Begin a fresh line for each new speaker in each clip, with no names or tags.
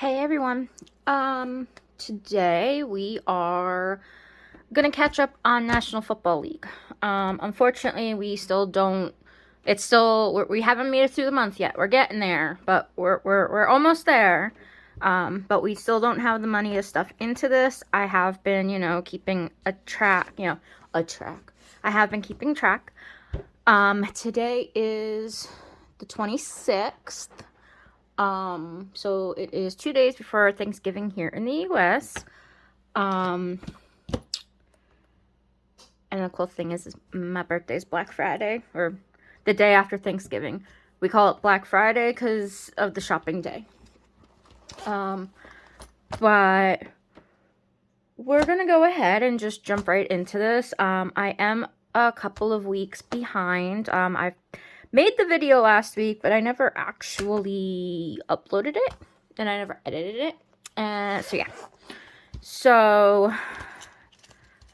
Hey everyone. Today we are gonna catch up on National Football League. Unfortunately, we still don't. It's still we haven't made it through the month yet. We're getting there, but we're almost there. But we still don't have the money to stuff into this. I have been, keeping a track. I have been keeping track. Today is the 26th. So it is 2 days before Thanksgiving here in the US. And the cool thing is my birthday is Black Friday, or the day after Thanksgiving. We call it Black Friday because of the shopping day. But we're gonna go ahead and just jump right into this. I am a couple of weeks behind. I've made the video last week, but I never actually uploaded it, and I never edited it. So yeah. So,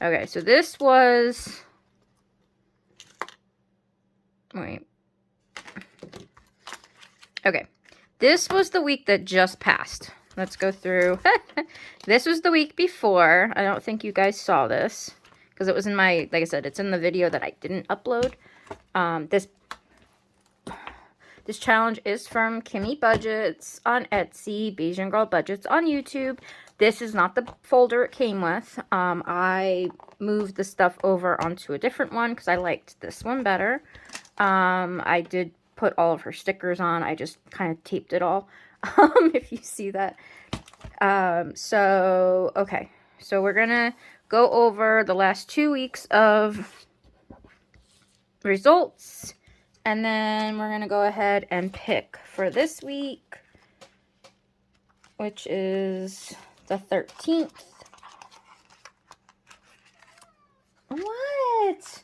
okay, so this was, wait. Okay, this was the week that just passed. Let's go through. This was the week before. I don't think you guys saw this, because it was in my, like I said, it's in the video that I didn't upload. This challenge is from Kimmie Budgets on Etsy, Bayesian Girl Budgets on YouTube. This is not the folder it came with. I moved the stuff over onto a different one because I liked this one better. I did put all of her stickers on. I just kind of taped it all, if you see that. Okay. So we're going to go over the last 2 weeks of results. And then we're going to go ahead and pick for this week, which is the 13th. What?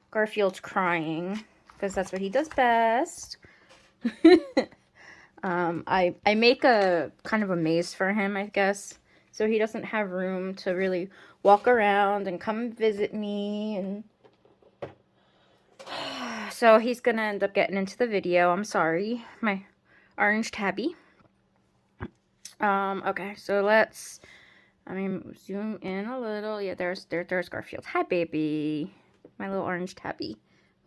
Garfield's crying because that's what he does best. I make a kind of a maze for him, I guess, so he doesn't have room to really walk around and come visit me, and so he's gonna end up getting into the video. I'm sorry, my orange tabby. Okay, so let's, zoom in a little. Yeah, there's Garfield. Hi, baby. My little orange tabby.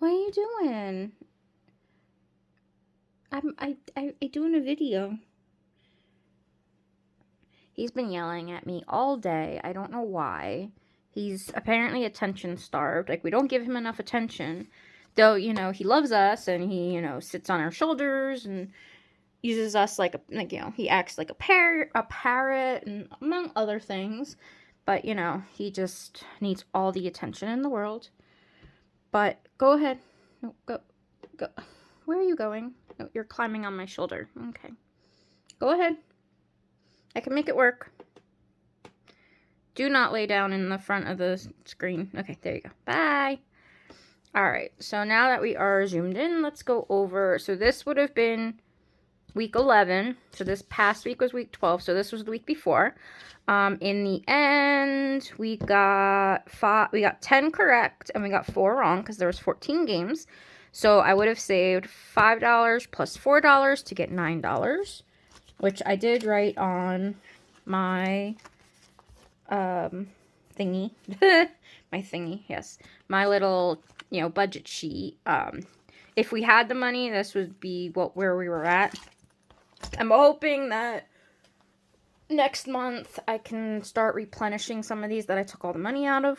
What are you doing? I doing a video. He's been yelling at me all day. I don't know why. He's apparently attention starved. Like, we don't give him enough attention. Though, he loves us, and he, sits on our shoulders and uses us like he acts like a parrot, and among other things. But, he just needs all the attention in the world. But go ahead. No, go. Where are you going? No, you're climbing on my shoulder. Okay. Go ahead. I can make it work. Do not lay down in the front of the screen. Okay, there you go. Bye. Alright, so now that we are zoomed in, let's go over. So this would have been week 11. So this past week was week 12. So this was the week before. In the end, we got 10 correct, and we got 4 wrong because there was 14 games. So I would have saved $5 plus $4 to get $9, which I did write on my thingy. My thingy, yes. My little, budget sheet. If we had the money, this would be where we were at. I'm hoping that next month I can start replenishing some of these that I took all the money out of.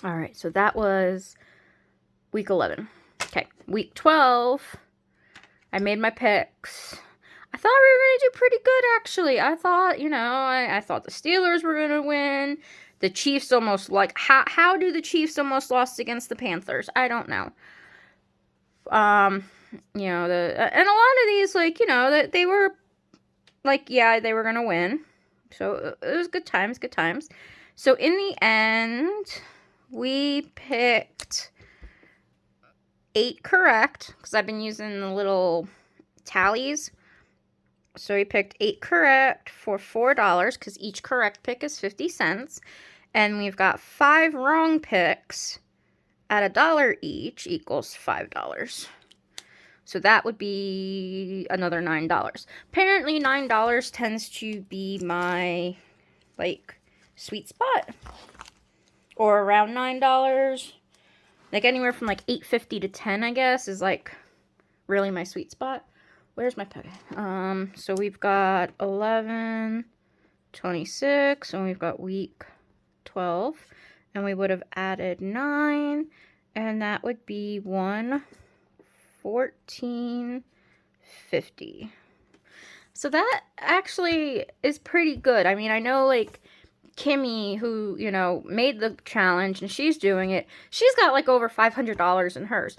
Alright, so that was week 11. Okay, week 12, I made my picks. I thought we were going to do pretty good, actually. I thought, I thought the Steelers were going to win. The Chiefs almost, how do the Chiefs almost lost against the Panthers? I don't know. And a lot of these, that they were, they were going to win. So it was good times. So in the end, we picked 8 correct, because I've been using the little tallies. So we picked 8 correct for $4, because each correct pick is 50 cents. And we've got 5 wrong picks at $1 each equals $5. So that would be another $9. Apparently $9 tends to be my, like, sweet spot. Or around $9. Like anywhere from like $8.50 to $10, I guess, is like really my sweet spot. Where's my packet? So we've got 11, 26, and we've got week 12. And we would have added 9, and that would be 114.50. So that actually is pretty good. I mean, I know like Kimmie, who, you know, made the challenge and she's doing it, she's got like over $500 in hers.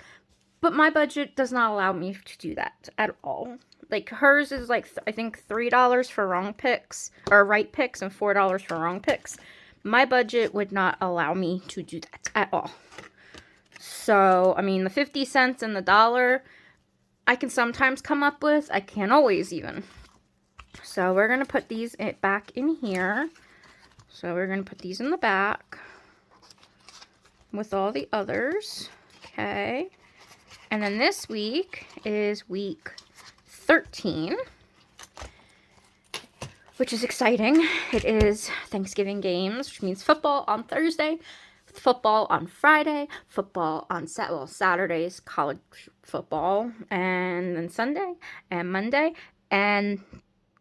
But my budget does not allow me to do that at all. Like hers is like, I think $3 for wrong picks, or right picks, and $4 for wrong picks. My budget would not allow me to do that at all. So, I mean, the 50 cents and the dollar, I can sometimes come up with. I can't always even. So we're going to put these back in here. So we're going to put these in the back with all the others. Okay. And then this week is week 13, which is exciting. It is Thanksgiving games, which means football on Thursday, football on Friday, football on Saturday's college football, and then Sunday and Monday, and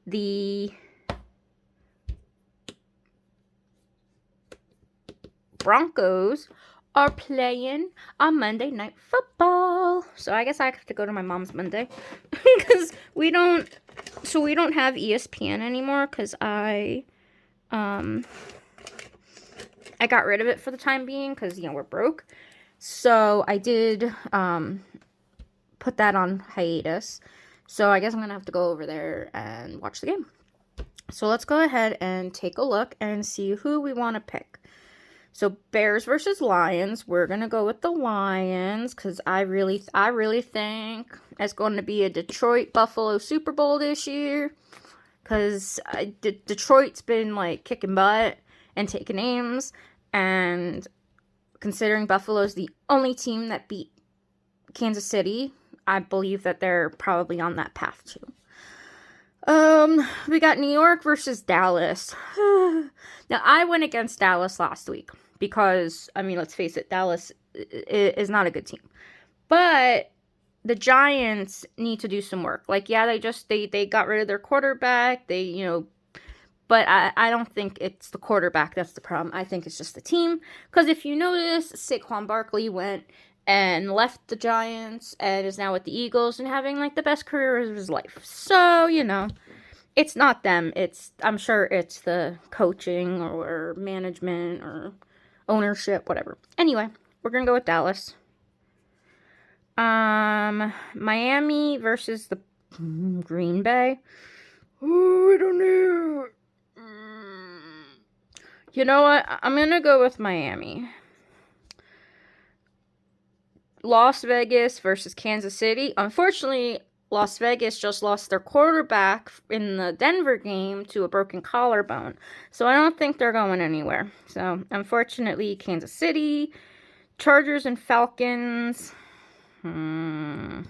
the Broncos are playing on Monday Night Football. So I guess I have to go to my mom's Monday because we don't have ESPN anymore because I got rid of it for the time being because, you know, we're broke. So I did put that on hiatus. So I guess I'm going to have to go over there and watch the game. So let's go ahead and take a look and see who we want to pick. So Bears versus Lions. We're going to go with the Lions because I really think it's going to be a Detroit-Buffalo Super Bowl this year. Because Detroit's been like kicking butt and taking names. And considering Buffalo's the only team that beat Kansas City, I believe that they're probably on that path too. We got New York versus Dallas. Now, I went against Dallas last week because, I mean, let's face it, Dallas is not a good team. But the Giants need to do some work. Like, yeah, they got rid of their quarterback. But I don't think it's the quarterback that's the problem. I think it's just the team. Because if you notice, Saquon Barkley went and left the Giants and is now with the Eagles and having like the best career of his life. So, you know, it's not them. I'm sure it's the coaching or management or ownership, whatever. Anyway, we're going to go with Dallas. Miami versus the Green Bay. Oh, I don't know. You know what? I'm going to go with Miami. Las Vegas versus Kansas City. Unfortunately, Las Vegas just lost their quarterback in the Denver game to a broken collarbone. So I don't think they're going anywhere. So, unfortunately, Kansas City. Chargers and Falcons. I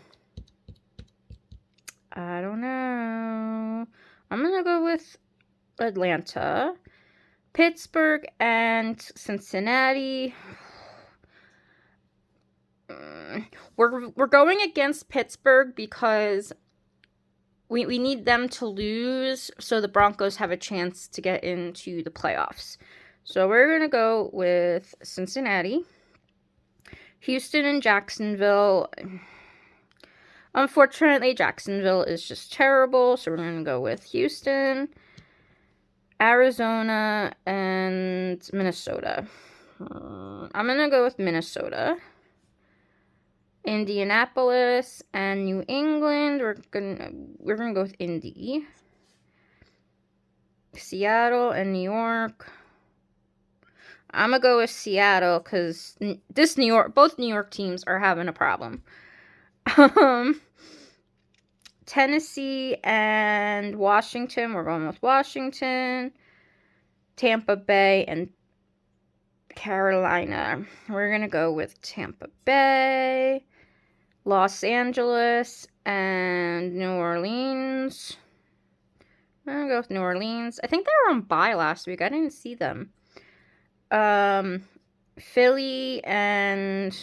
don't know. I'm going to go with Atlanta. Pittsburgh and Cincinnati. We're going against Pittsburgh because we need them to lose so the Broncos have a chance to get into the playoffs. So we're going to go with Cincinnati. Houston and Jacksonville. Unfortunately, Jacksonville is just terrible, so we're going to go with Houston. Arizona and Minnesota. I'm going to go with Minnesota. Indianapolis and New England. We're gonna go with Indy. Seattle and New York. I'm gonna go with Seattle because both New York teams are having a problem. Tennessee and Washington. We're going with Washington. Tampa Bay and Carolina. We're gonna go with Tampa Bay. Los Angeles and New Orleans. I'm gonna go with New Orleans. I think they were on bye last week. I didn't see them. Philly and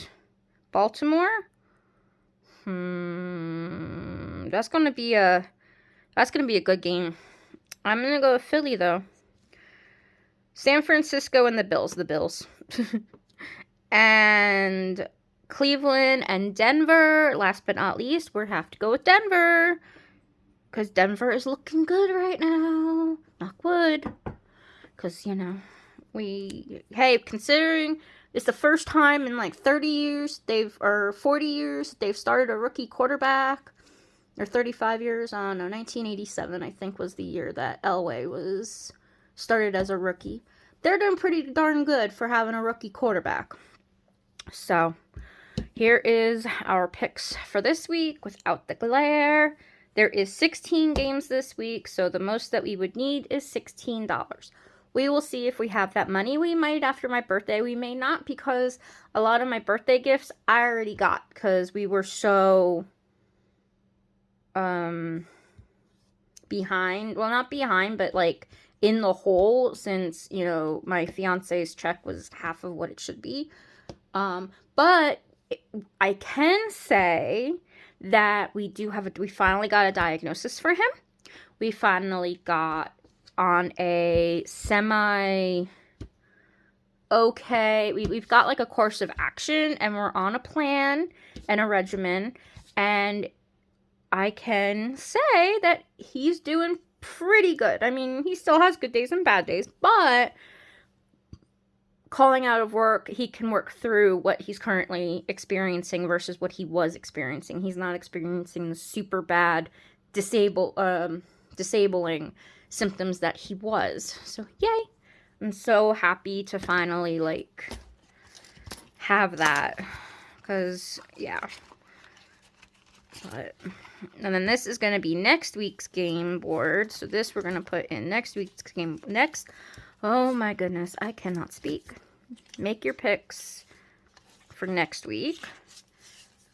Baltimore. That's gonna be a good game. I'm gonna go with Philly though. San Francisco and the Bills. The Bills. And Cleveland and Denver. Last but not least, we have to go with Denver. Because Denver is looking good right now. Knock wood. Because, you know, considering it's the first time in like 30 years, 40 years, they've started a rookie quarterback. Or 35 years, I don't know, 1987, I think, was the year that Elway was started as a rookie. They're doing pretty darn good for having a rookie quarterback. So, here is our picks for this week without the glare. There is 16 games this week, so the most that we would need is $16. We will see if we have that money. We might after my birthday. We may not, because a lot of my birthday gifts I already got because we were so behind. Well, not behind, but like in the hole, since, you know, my fiance's check was half of what it should be. But I can say that we finally got a diagnosis for him. We finally got on a we've got like a course of action, and we're on a plan and a regimen, and I can say that he's doing pretty good. I mean, he still has good days and bad days, but calling out of work, he can work through what he's currently experiencing versus what he was experiencing. He's not experiencing the super bad disabling symptoms that he was. So, yay. I'm so happy to finally, like, have that. Because, yeah. But, and then this is going to be next week's game board. So this we're going to put in next week's game. Oh my goodness, I cannot speak. Make your picks for next week.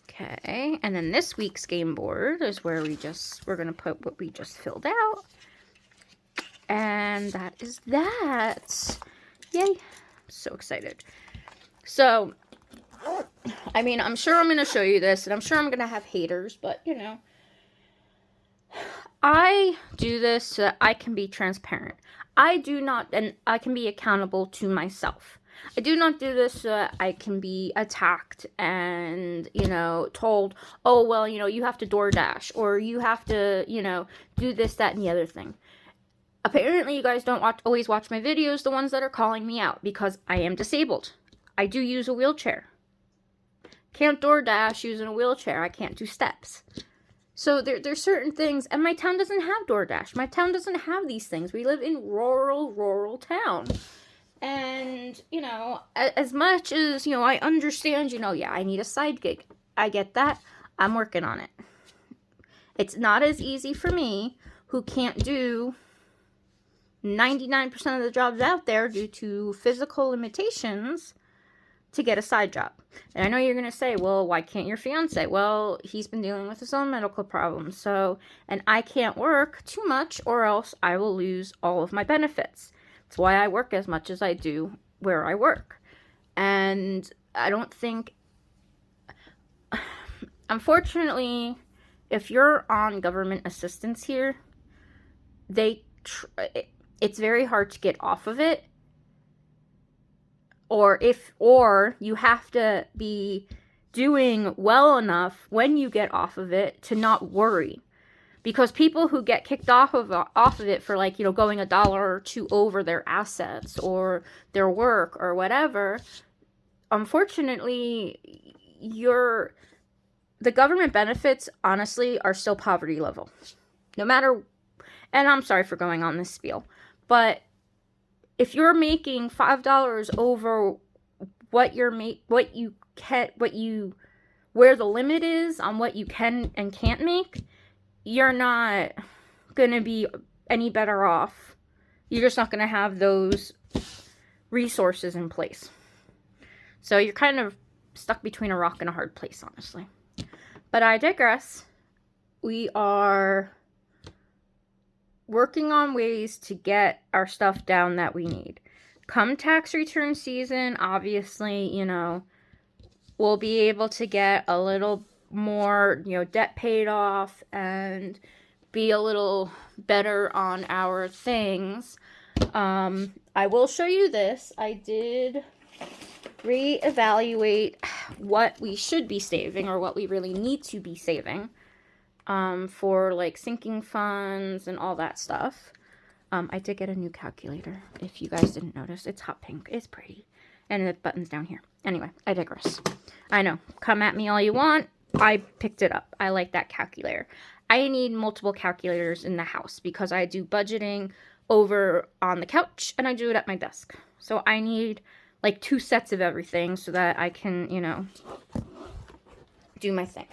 Okay, and then this week's game board is where we're going to put what we just filled out. And that is that. Yay. I'm so excited. So, I mean, I'm sure I'm going to show you this, and I'm sure I'm going to have haters, but, you know, I do this so that I can be transparent. And I can be accountable to myself. I do not do this so that I can be attacked and, you know, told, oh, well, you know, you have to DoorDash, or you have to, you know, do this, that, and the other thing. Apparently, you guys don't always watch my videos, the ones that are calling me out, because I am disabled. I do use a wheelchair. Can't DoorDash using a wheelchair. I can't do steps. So there's certain things, and my town doesn't have DoorDash. My town doesn't have these things. We live in rural town. And, you know, as much as, you know, I understand, you know, yeah, I need a side gig. I get that. I'm working on it. It's not as easy for me, who can't do 99% of the jobs out there due to physical limitations, to get a side job. And I know you're going to say, well, why can't your fiance? Well, he's been dealing with his own medical problems. So, and I can't work too much, or else I will lose all of my benefits. That's why I work as much as I do where I work. And I don't think, unfortunately, if you're on government assistance here, it's very hard to get off of it. Or you have to be doing well enough when you get off of it to not worry. Because people who get kicked off of it for, like, you know, going $1 or $2 over their assets or their work or whatever, unfortunately, the government benefits, honestly, are still poverty level. No matter, and I'm sorry for going on this spiel, but if you're making $5 over where the limit is on what you can and can't make, you're not going to be any better off. You're just not going to have those resources in place. So you're kind of stuck between a rock and a hard place, honestly. But I digress. We are working on ways to get our stuff down that we need. Come tax return season, obviously, you know, we'll be able to get a little more, you know, debt paid off and be a little better on our things. I will show you this. I did reevaluate what we should be saving or what we really need to be saving for like sinking funds and all that stuff. I did get a new calculator, if you guys didn't notice. It's hot pink. It's pretty. And the button's down here. Anyway, I digress. I know. Come at me all you want. I picked it up. I like that calculator. I need multiple calculators in the house because I do budgeting over on the couch and I do it at my desk. So I need like 2 sets of everything so that I can, you know, do my thing.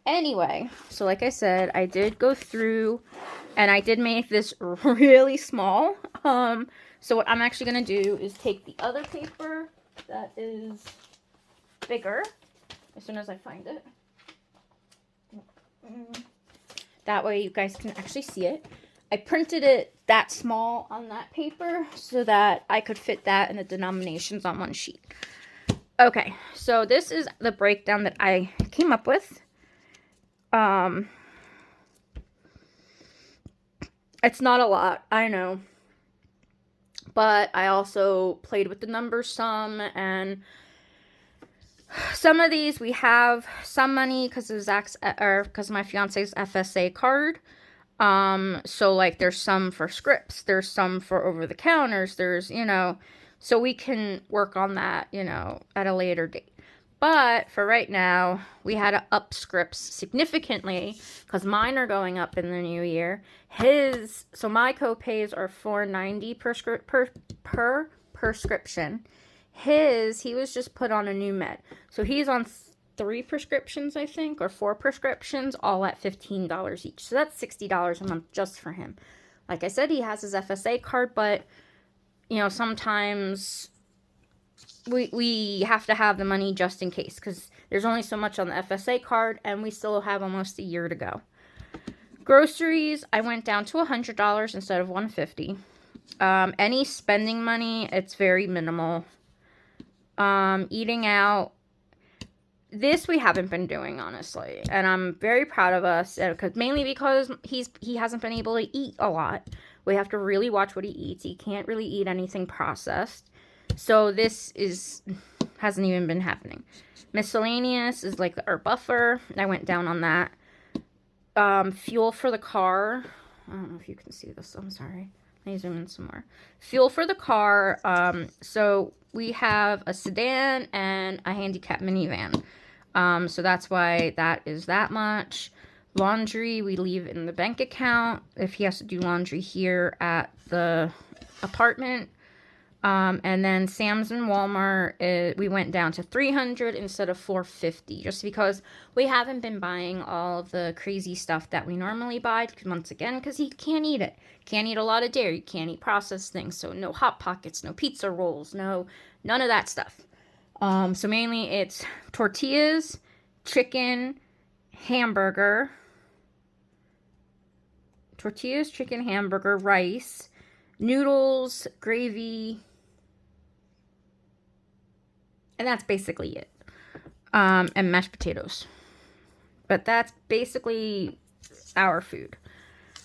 Anyway, so like I said, I did go through and I did make this really small. So what I'm actually going to do is take the other paper that is bigger as soon as I find it. That way you guys can actually see it. I printed it that small on that paper so that I could fit that and the denominations on one sheet. Okay, so this is the breakdown that I came up with. It's not a lot, I know. But I also played with the numbers some, and some of these we have some money because of Zach's or because my fiance's FSA card. So like there's some for scripts, there's some for over the counters, there's, you know, so we can work on that, you know, at a later date. But for right now, we had to up scripts significantly because mine are going up in the new year. So my copays are $4.90 per prescription. He was just put on a new med. So he's on 3 prescriptions, I think, or 4 prescriptions, all at $15 each. So that's $60 a month just for him. Like I said, he has his FSA card, but, you know, sometimes we have to have the money just in case because there's only so much on the FSA card and we still have almost a year to go. Groceries, I went down to $100 instead of $150. Any spending money, it's very minimal. Eating out, this we haven't been doing, honestly, and I'm very proud of us mainly because he hasn't been able to eat a lot. We have to really watch what he eats. He can't really eat anything processed. So this hasn't even been happening. Miscellaneous is like our buffer. I went down on that. Fuel for the car. I don't know if you can see this. I'm sorry. Let me zoom in some more. Fuel for the car. So we have a sedan and a handicap minivan. So that's why that is that much. Laundry, we leave in the bank account if he has to do laundry here at the apartment. And then Sam's and Walmart, we went down to $300 instead of $450, just because we haven't been buying all of the crazy stuff that we normally buy, once again, because he can't eat it. Can't eat a lot of dairy, can't eat processed things, so no Hot Pockets, no pizza rolls, none of that stuff. So mainly it's tortillas, chicken, hamburger, rice, noodles, gravy, and that's basically it. And mashed potatoes. But that's basically our food.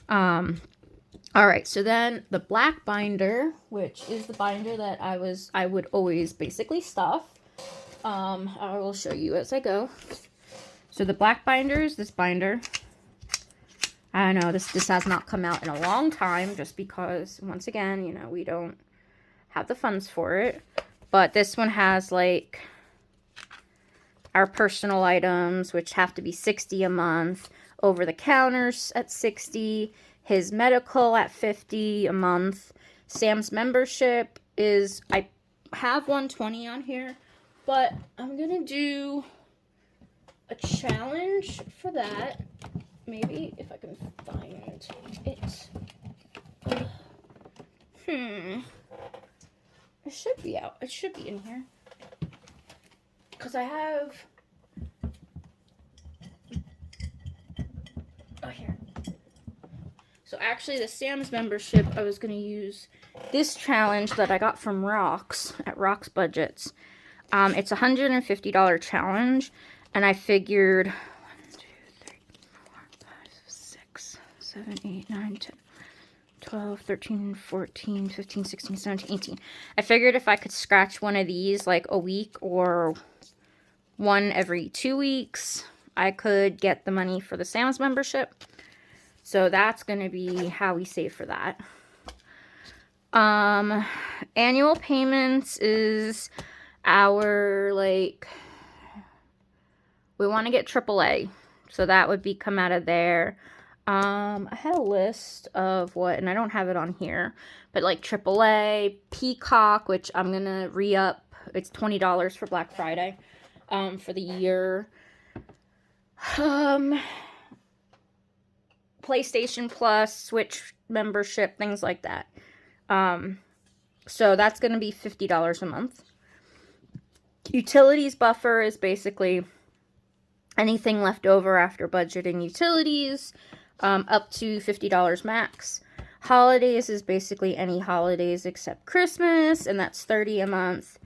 Alright, so then the black binder, which is the binder that I would always basically stuff. I will show you as I go. So the black binder is this binder. I know this has not come out in a long time just because, once again, you know, we don't have the funds for it. But this one has, like, our personal items, which have to be $60 a month. Over the counters at $60. His medical at $50 a month. Sam's membership is, I have $120 on here. But I'm going to do a challenge for that. Maybe if I can find it. It should be out. It should be in here. Because I have So actually the Sam's membership, I was going to use this challenge that I got from Rox at Rox Budgets. It's a $150 challenge, and I figured 1, 2, 3, 4, 5, 6, 7, 8, 9, 10, 12, 13, 14, 15, 16, 17, 18. I figured if I could scratch one of these like a week or one every 2 weeks, I could get the money for the Sam's membership. So that's going to be how we save for that. Annual payments is our, like, we want to get AAA. So that would be come out of there. I had a list of what, and I don't have it on here, but like AAA, Peacock, which I'm going to re-up. It's $20 for Black Friday, for the year. PlayStation Plus, Switch membership, things like that. So that's going to be $50 a month. Utilities buffer is basically anything left over after budgeting utilities, up to $50 max. Holidays is basically any holidays except Christmas, and that's $30 a month.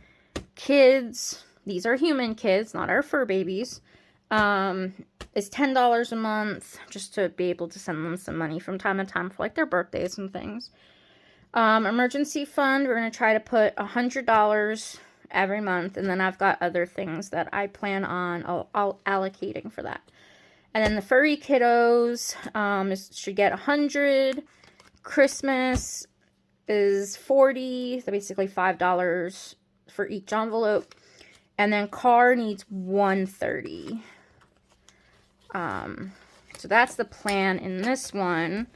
Kids, these are human kids, not our fur babies, is $10 a month, just to be able to send them some money from time to time for like their birthdays and things. Emergency fund, we're going to try to put $100 every month, and then I've got other things that I plan on allocating for that. And then the furry kiddos should get $100. Christmas is $40, so basically $5 for each envelope. And then car needs $130. So that's the plan in this one,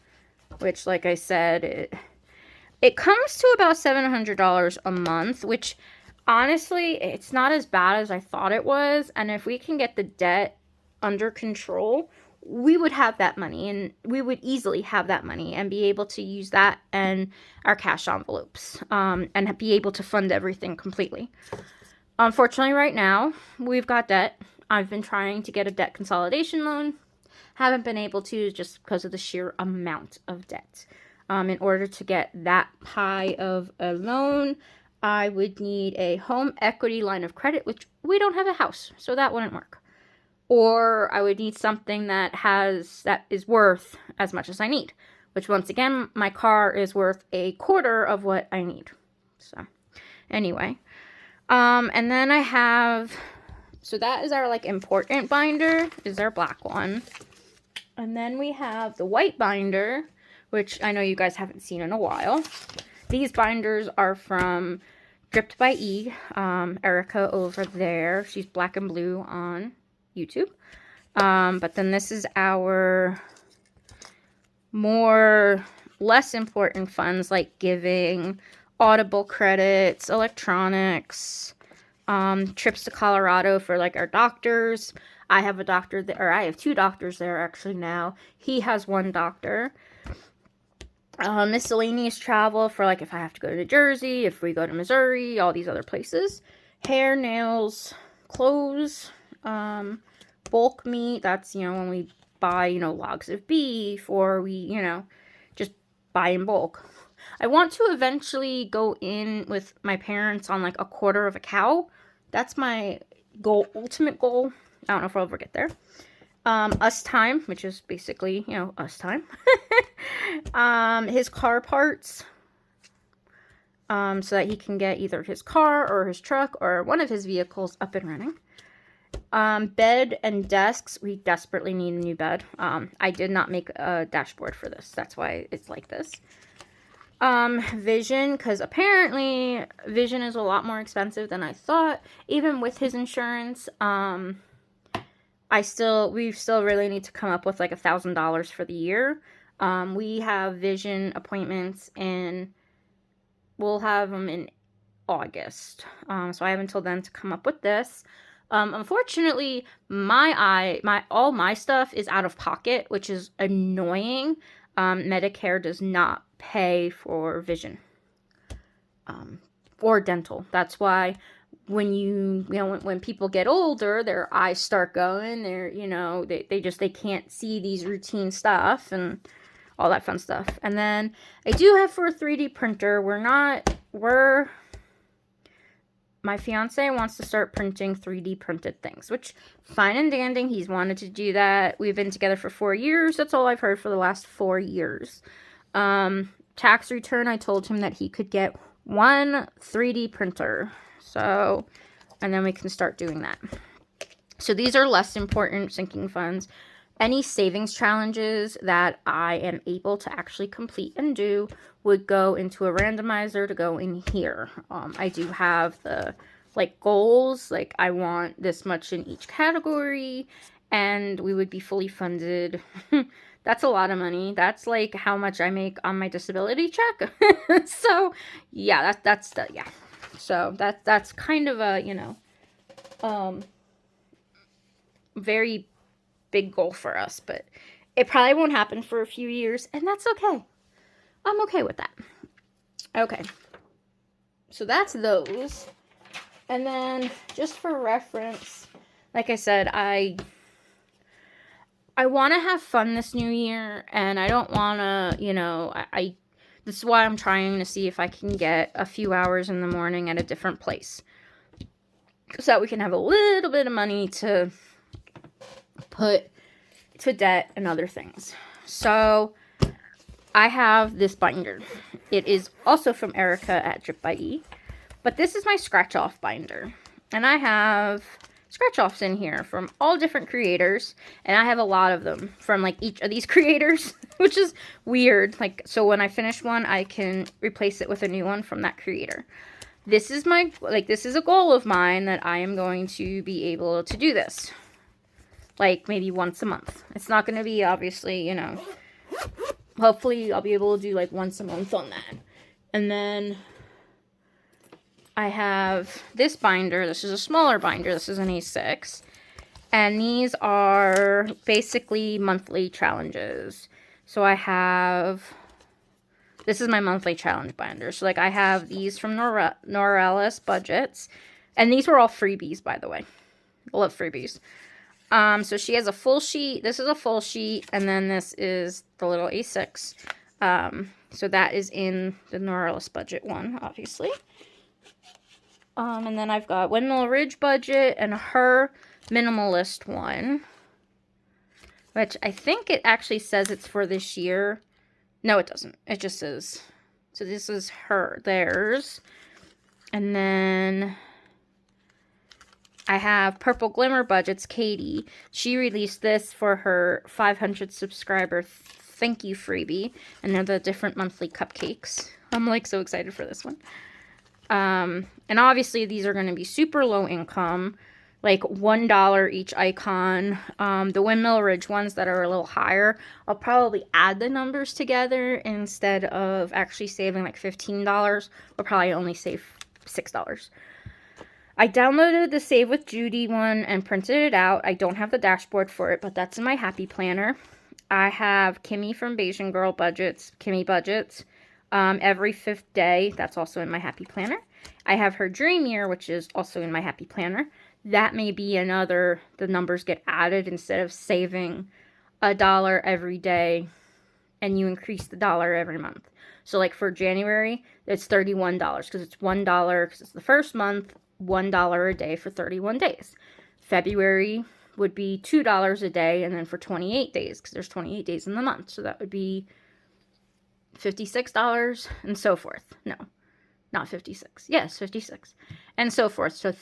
which, like I said, it comes to about $700 a month, which honestly, it's not as bad as I thought it was. And if we can get the debt under control, we would have that money, and we would easily have that money and be able to use that and our cash envelopes, and be able to fund everything completely. Unfortunately, right now, we've got debt. I've been trying to get a debt consolidation loan. Haven't been able to, just because of the sheer amount of debt. In order to get that high of a loan, I would need a home equity line of credit, which we don't have a house, so that wouldn't work. Or I would need something that is worth as much as I need, which once again, my car is worth a quarter of what I need. So anyway, and then I have, so that is our like important binder, is our black one. And then we have the white binder, which I know you guys haven't seen in a while. These binders are from Dripped by E, Errika over there. She's black and blue on YouTube. But then this is our less important funds, like giving, Audible credits, electronics, trips to Colorado for like our doctors. I have a doctor there, or I have 2 doctors there actually now. He has 1 doctor. Miscellaneous travel for like if I have to go to New Jersey, if we go to Missouri, all these other places. Hair, nails, clothes, bulk meat. That's, when we buy, logs of beef, or we, just buy in bulk. I want to eventually go in with my parents on like a quarter of a cow. That's my goal, ultimate goal. I don't know if I'll ever get there. Us time, which is basically, us time. His car parts, so that he can get either his car or his truck or one of his vehicles up and running. Bed and desks, we desperately need a new bed. I did not make a dashboard for this. That's why it's like this. Vision, because apparently vision is a lot more expensive than I thought, even with his insurance. We still really need to come up with like $1,000 for the year. We have vision appointments we'll have them in August. So I have until then to come up with this. Unfortunately, all my stuff is out of pocket, which is annoying. Medicare does not pay for vision, or dental. That's why when people get older, their eyes start going, they can't see these routine stuff and all that fun stuff. And then I do have for a 3D printer. My fiance wants to start printing 3D printed things, which fine and dandy. He's wanted to do that. We've been together for 4 years. That's all I've heard for the last 4 years. Tax return, I told him that he could get one 3D printer. So, and then we can start doing that. So these are less important sinking funds. Any savings challenges that I am able to actually complete and do would go into a randomizer to go in here. I do have the goals, like I want this much in each category, and we would be fully funded. That's a lot of money. That's like how much I make on my disability check. So yeah, yeah. So that's kind of a, very big goal for us, but it probably won't happen for a few years, and that's okay. I'm okay with that. Okay. So that's those. And then just for reference, like I said, I want to have fun this new year, and I don't want to, this is why I'm trying to see if I can get a few hours in the morning at a different place, so that we can have a little bit of money to put to debt and other things. So I have this binder. It is also from Errika at Drip by E, but this is my scratch off binder, and I have scratch offs in here from all different creators, and I have a lot of them from each of these creators, which is weird. So when I finish one, I can replace it with a new one from that creator. This is this is a goal of mine, that I am going to be able to do this maybe once a month. It's not going to be, obviously, hopefully I'll be able to do once a month on that. And then I have this binder. This is a smaller binder. This is an A6. And these are basically monthly challenges. So I have, this is my monthly challenge binder. So I have these from Norellis Budgets. And these were all freebies, by the way. I love freebies. So she has a full sheet. This is a full sheet, and then this is the little A6. So that is in the Norellis budget one, obviously. And then I've got Windmill Ridge budget and her minimalist one, which I think it actually says it's for this year. No, it doesn't. It just says, so this is theirs. And then I have Purple Glimmer Budgets, Katie. She released this for her 500 subscriber thank you freebie. And they're the different monthly cupcakes. I'm so excited for this one. And obviously these are going to be super low income. $1 each icon. The Windmill Ridge ones that are a little higher, I'll probably add the numbers together instead of actually saving $15. We'll probably only save $6. I downloaded the Save with Judy one and printed it out. I don't have the dashboard for it, but that's in my Happy Planner. I have Kimmie from Bayesian Girl Budgets, Kimmie Budgets, every 5th day. That's also in my Happy Planner. I have her Dream Year, which is also in my Happy Planner. That may be the numbers get added instead of saving $1 every day, and you increase the dollar every month. So for January, it's $31 because it's $1 because it's the first month. $1 a day for 31 days. February would be $2 a day, and then for 28 days, because there's 28 days in the month, so that would be $56 and so forth. No, not 56. Yes, 56, and so forth. So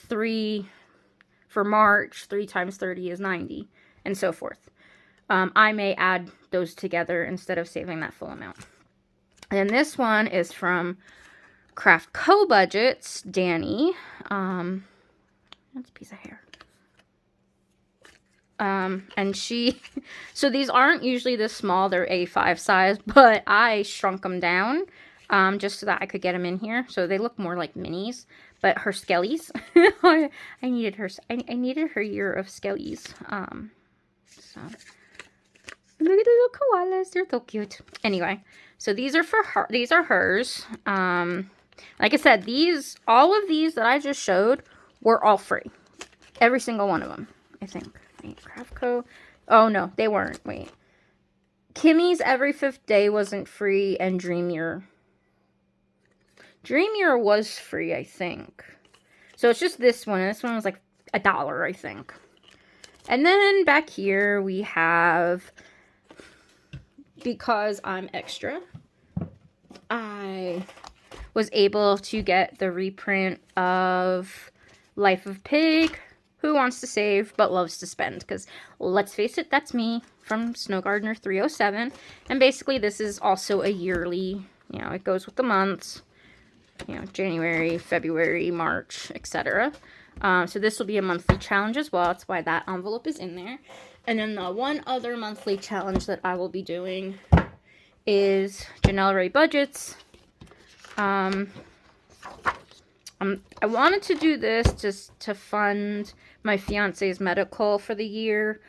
for March, 3 times 30 is 90, and so forth. I may add those together instead of saving that full amount. And this one is from Craft Co Budgets, Danny. That's a piece of hair. And so these aren't usually this small, they're A5 size, but I shrunk them down, just so that I could get them in here. So they look more like minis, but her skellies, I needed her year of skellies. So look at the little koalas, they're so cute. Anyway, so these are for her, these are hers. Like I said, all of these that I just showed were all free. Every single one of them, I think. Wait, Craft Co. Oh, no, they weren't. Wait. Kimmie's Every Fifth Day wasn't free, and Dream Year was free, I think. So it's just this one. This one was like $1, I think. And then back here we have, because I'm extra, I was able to get the reprint of Life of Pig, Who Wants to Save But Loves to Spend. Because let's face it, that's me from Snow Gardener 307. And basically this is also a yearly, it goes with the months. January, February, March, etc. So this will be a monthly challenge as well. That's why that envelope is in there. And then the one other monthly challenge that I will be doing is Janelle Ray Budgets. I wanted to do this just to fund my fiance's medical for the year,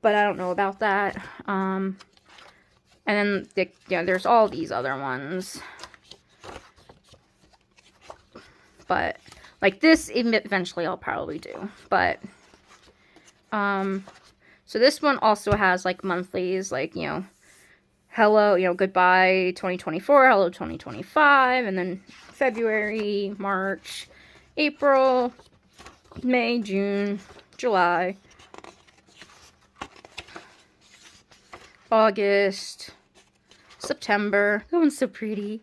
but I don't know about that. And then there's all these other ones. But like this, eventually I'll probably do. But so this one also has like monthlies, like hello, goodbye 2024, hello 2025, and then February, March, April, May, June, July, August, September. That one's so pretty.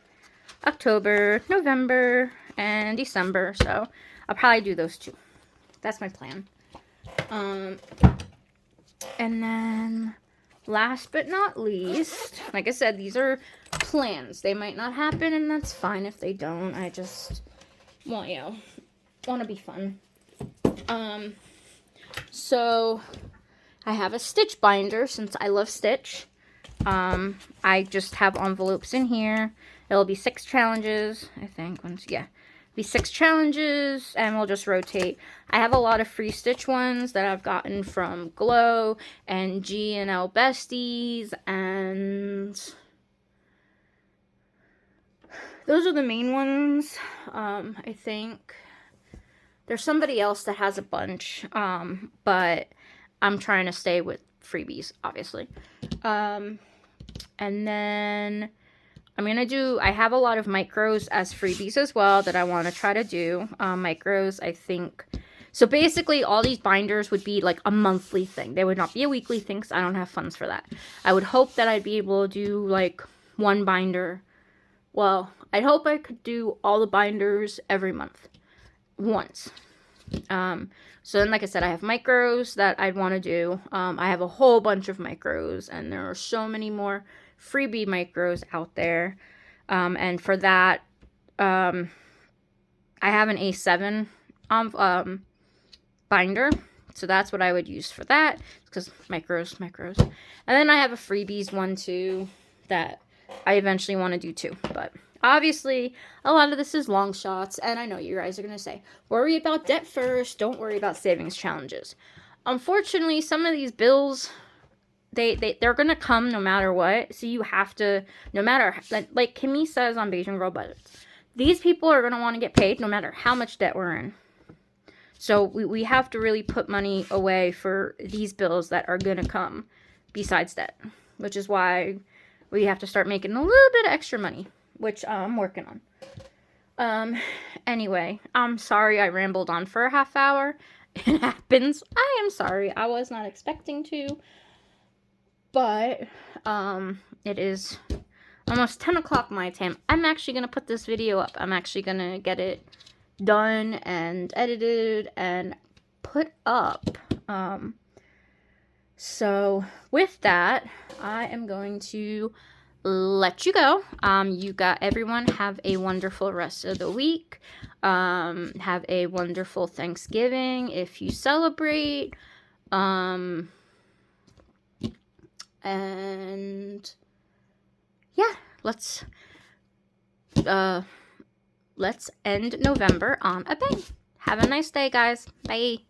October, November, and December. So I'll probably do those two. That's my plan. And then last but not least, like I said, these are plans. They might not happen, and that's fine if they don't. I just want to be fun. So I have a stitch binder since I love Stitch. I just have envelopes in here. It'll be 6 challenges, I think. Be 6 challenges, and we'll just rotate. I have a lot of free Stitch ones that I've gotten from Glow and G&L Besties, and those are the main ones. I think there's somebody else that has a bunch, but I'm trying to stay with freebies, obviously. And then I have a lot of micros as freebies as well that I want to try to do. Micros, I think. So basically, all these binders would be like a monthly thing. They would not be a weekly thing because I don't have funds for that. I would hope that I'd be able to do like one binder. Well, I'd hope I could do all the binders every month. Once. So then, like I said, I have micros that I'd want to do. I have a whole bunch of micros, and there are so many more freebie micros out there. And for that, I have an A7 binder. So that's what I would use for that. Because micros. And then I have a freebies one too that I eventually want to do too. But obviously, a lot of this is long shots. And I know you guys are going to say, worry about debt first. Don't worry about savings challenges. Unfortunately, some of these bills, they're going to come no matter what. So you have to, no matter, like Kimmie says on Beijing Girl Budgets, these people are going to want to get paid no matter how much debt we're in. So we have to really put money away for these bills that are going to come besides debt. Which is why we have to start making a little bit of extra money, which I'm working on. Anyway, I'm sorry I rambled on for a half hour. It happens. I am sorry. I was not expecting to. But it is almost 10 o'clock my time. I'm actually going to put this video up. I'm actually going to get it done and edited and put up. So with that, I am going to let you go. Everyone have a wonderful rest of the week. Have a wonderful Thanksgiving if you celebrate. And yeah, let's end November on a bang. Have a nice day, guys. Bye.